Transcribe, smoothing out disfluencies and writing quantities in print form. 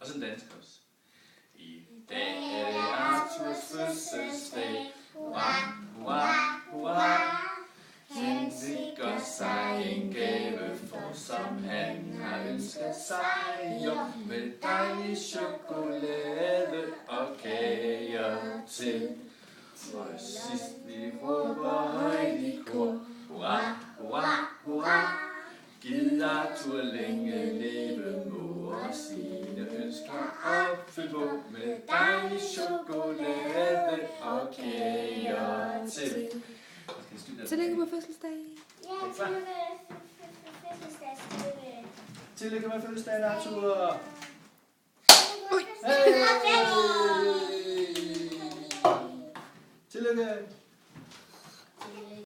så en dansk også. I dag er det Arthurs fødselsdag. Hurra, hurra, hurra. Han sikrer sig en gave, for som han har ønsket sig. Jo, med dejlig chokolade og kager til. Og sidst vi råber højt i kor. Hurra, hurra, hurra. Gid Arthur længe leve må, og sine ønsker opfyldt på, med dejlig chokolade og kager til. Tillykke på fødselsdag. Ja, tillykke med fødselsdag. Tillykke med fødselsdagen, Arthur. Hey! Tillykke.